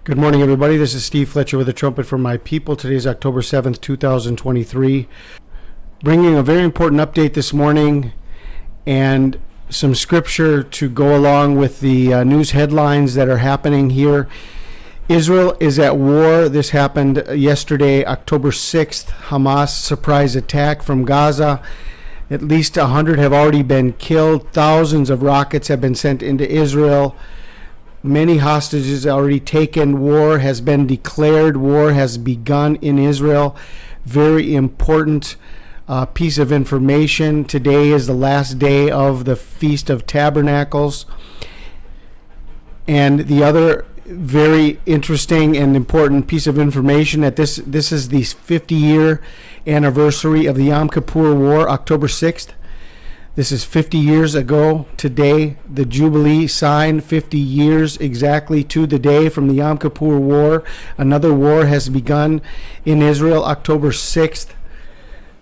Good morning, everybody. This is Steve Fletcher with a trumpet for my people. Today is October 7th, 2023. Bringing a very important update this morning and some scripture to go along with the news headlines that are happening here. Israel is at war. This happened yesterday, October 6th. Hamas surprise attack from Gaza. At least 100 have already been killed. Thousands of rockets have been sent into Israel. Many hostages already taken. War has been declared. War has begun in Israel. Very important piece of information. Today is the last day of the Feast of Tabernacles. And the other very interesting and important piece of information that this is the 50-year anniversary of the Yom Kippur War, October 6th. This is 50 years ago today. The Jubilee signed 50 years exactly to the day from the Yom Kippur War. Another war has begun in Israel, October 6th.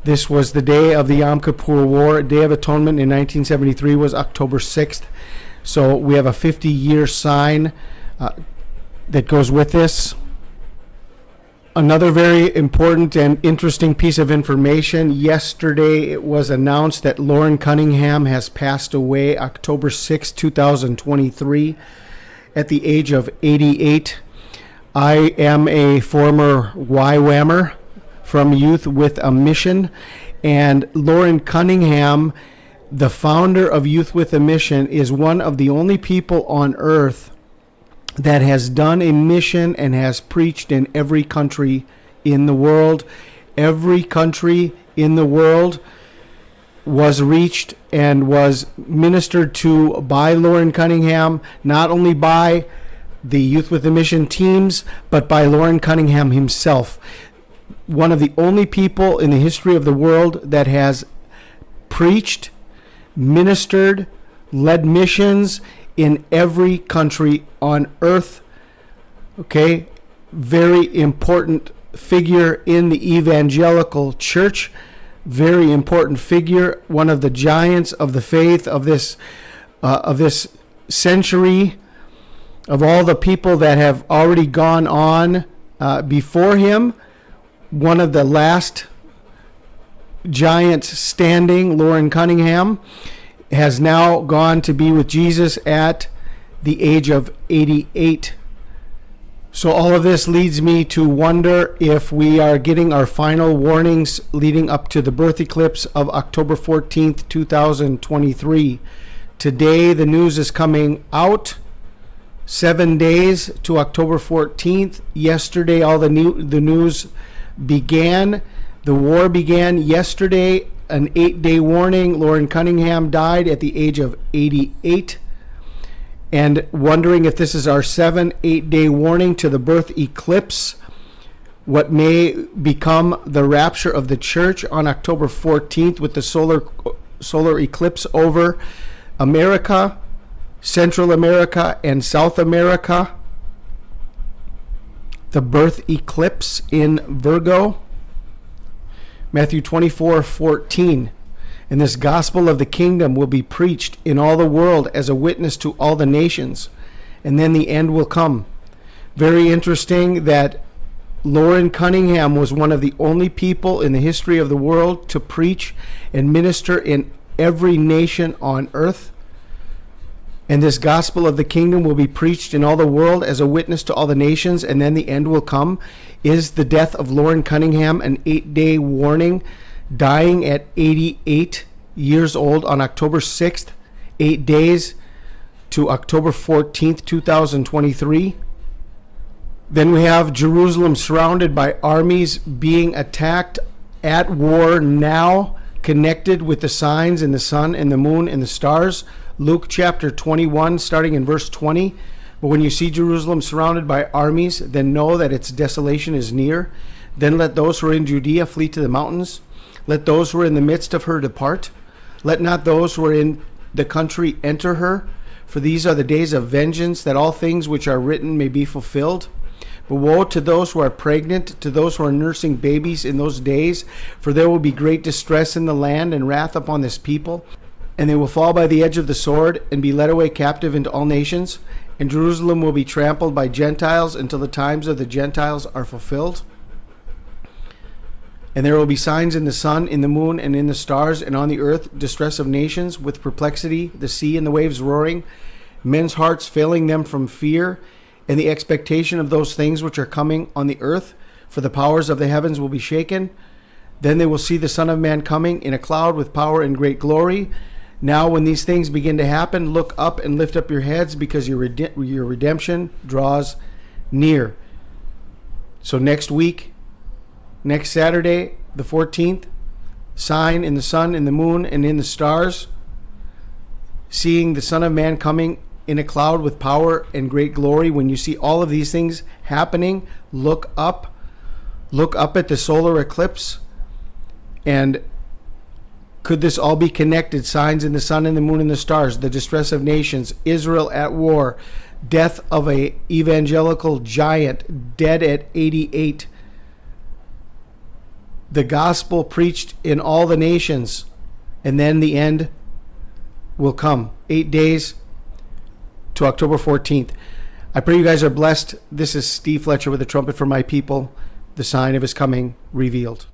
This was the day of the Yom Kippur War. Day of Atonement in 1973 was October 6th. So we have a 50-year sign that goes with this. Another very important and interesting piece of information. Yesterday it was announced that Loren Cunningham has passed away October 6, 2023 at the age of 88. I am a former YWAMer from Youth with a Mission, and Loren Cunningham, the founder of Youth with a Mission, is one of the only people on earth that has done a mission and has preached in every country in the world. Every country in the world was reached and was ministered to by Loren Cunningham, not only by the Youth with a Mission teams, but by Loren Cunningham himself. One of the only people in the history of the world that has preached, ministered, led missions in every country on earth. Okay, very important figure in the evangelical church, very important figure, one of the giants of the faith of this century, of all the people that have already gone on before him. One of the last giants standing, Loren Cunningham, has now gone to be with Jesus at the age of 88. So all of this leads me to wonder if we are getting our final warnings leading up to the birth eclipse of October 14th, 2023. Today the news is coming out. 7 days to October 14th. Yesterday all the news began. The war began yesterday. An 8-day warning. Loren Cunningham died at the age of 88. And wondering if this is our 8-day warning to the birth eclipse, what may become the rapture of the church on October 14th with the solar eclipse over America, Central America, and South America. The birth eclipse in Virgo. Matthew 24:14, and this gospel of the kingdom will be preached in all the world as a witness to all the nations, and then the end will come. Very interesting that Loren Cunningham was one of the only people in the history of the world to preach and minister in every nation on earth. And this gospel of the kingdom will be preached in all the world as a witness to all the nations, and then the end will come. Is the death of Loren Cunningham an 8-day warning, dying at 88 years old on October 6th, 8 days to October 14th, 2023? Then we have Jerusalem surrounded by armies being attacked, at war now, connected with the signs in the sun and the moon and the stars. Luke chapter 21, starting in verse 20. But when you see Jerusalem surrounded by armies, then know that its desolation is near. Then let those who are in Judea flee to the mountains. Let those who are in the midst of her depart. Let not those who are in the country enter her. For these are the days of vengeance, that all things which are written may be fulfilled. But woe to those who are pregnant, to those who are nursing babies in those days, for there will be great distress in the land and wrath upon this people. And they will fall by the edge of the sword and be led away captive into all nations. And Jerusalem will be trampled by Gentiles until the times of the Gentiles are fulfilled. And there will be signs in the sun, in the moon, and in the stars, and on the earth, distress of nations, with perplexity, the sea and the waves roaring, men's hearts failing them from fear, and the expectation of those things which are coming on the earth, for the powers of the heavens will be shaken. Then they will see the Son of Man coming in a cloud with power and great glory. Now when these things begin to happen, look up and lift up your heads, because your redemption draws near. So next week, next Saturday, the 14th, sign in the sun, in the moon, and in the stars, seeing the Son of Man coming in a cloud with power and great glory. When you see all of these things happening, look up at the solar eclipse. And could this all be connected? Signs in the sun and the moon and the stars, the distress of nations, Israel at war, death of a evangelical giant, dead at 88, the gospel preached in all the nations, and then the end will come. 8 days to October 14th. I pray you guys are blessed. This is Steve Fletcher with the Trumpet for My People, the sign of his coming revealed.